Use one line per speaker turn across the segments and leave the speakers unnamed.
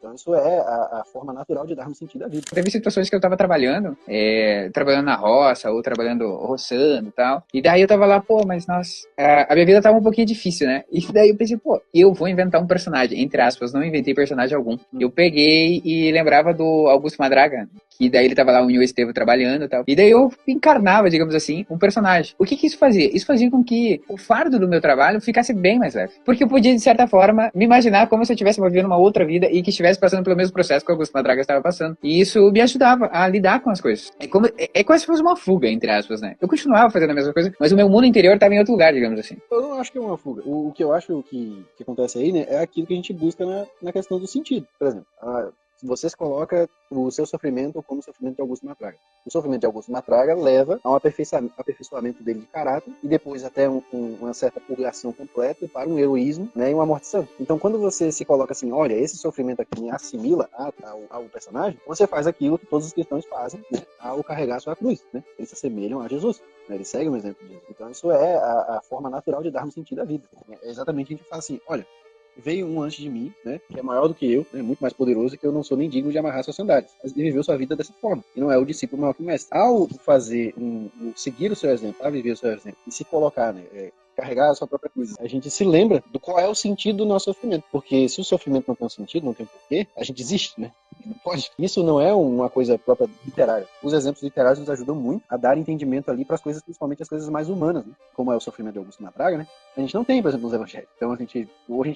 Então isso é a forma natural de darmos sentido à vida.
Teve situações que eu tava trabalhando na roça, ou trabalhando, roçando e tal. E daí eu tava lá, pô, mas nossa, a minha vida tava um pouquinho difícil, né? E daí eu pensei, pô, eu vou inventar um personagem. Entre aspas, não inventei personagem algum. Eu peguei e lembrava do Augusto Madraga, que daí ele tava lá, o Nil Estevo, trabalhando e tal. E daí eu encarnava, digamos assim, um personagem. O que que isso fazia? Isso fazia com que o fardo do meu trabalho ficasse bem mais leve. Porque eu podia, de certa forma, me imaginar como se eu estivesse vivendo uma outra vida e que estivesse passando pelo mesmo processo que o Augusto Madraga estava passando. E isso me ajudava a lidar com as coisas. É como se fosse uma fuga, entre aspas, né? Eu continuava fazendo a mesma coisa, mas o meu mundo interior estava em outro lugar, digamos assim.
Eu não acho que é uma fuga. O que eu acho que acontece aí, né, é aquilo que a gente busca na questão do sentido. Por exemplo, você coloca o seu sofrimento como o sofrimento de Augusto Matraga. O sofrimento de Augusto Matraga leva a um aperfeiçoamento dele de caráter e depois até uma certa purgação completa para um heroísmo, né, e uma mortição. Então, quando você se coloca assim, olha, esse sofrimento aqui me assimila ao personagem, você faz aquilo que todos os cristãos fazem, né, ao carregar a sua cruz. Né? Eles se assemelham a Jesus. Né? Eles seguem o exemplo de Jesus. Então, isso é a forma natural de darmos sentido à vida. É exatamente a gente fala assim, olha, veio um antes de mim, né, que é maior do que eu, né, muito mais poderoso, que eu não sou nem digno de amarrar suas sandálias. Mas ele viveu sua vida dessa forma. E não é o discípulo maior que o mestre. Ao fazer seguir o seu exemplo, a viver o seu exemplo e se colocar, né, carregar a sua própria cruz, a gente se lembra do qual é o sentido do nosso sofrimento. Porque se o sofrimento não tem um sentido, não tem um porquê, a gente desiste, né? Não pode. Isso não é uma coisa própria literária. Os exemplos literários nos ajudam muito a dar entendimento ali para as coisas, principalmente as coisas mais humanas, né? Como é o sofrimento de Augusto Matraga, né? A gente não tem, por exemplo, nos evangelhos. Então a gente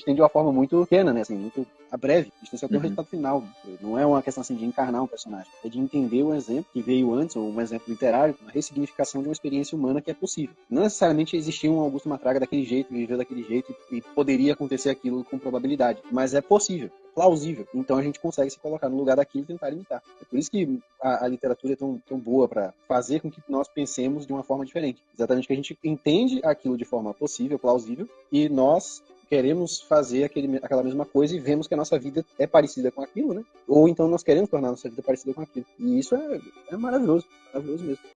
tem de uma forma muito pequena, né? Assim, muito a breve. A gente só tem o resultado final. Né? Não é uma questão assim de encarnar um personagem. É de entender um exemplo que veio antes, ou um exemplo literário, uma ressignificação de uma experiência humana que é possível. Não necessariamente existia um Augusto Matraga daquele jeito, viveu daquele jeito e poderia acontecer aquilo com probabilidade. Mas é possível, plausível. Então a gente consegue se colocar no lugar daquilo e tentar imitar. É por isso que a literatura é tão boa para fazer com que nós pensemos de uma forma diferente. Exatamente que a gente entende aquilo de forma possível, plausível, e nós queremos fazer aquela mesma coisa e vemos que a nossa vida é parecida com aquilo, né? Ou então nós queremos tornar a nossa vida parecida com aquilo. E isso é maravilhoso mesmo.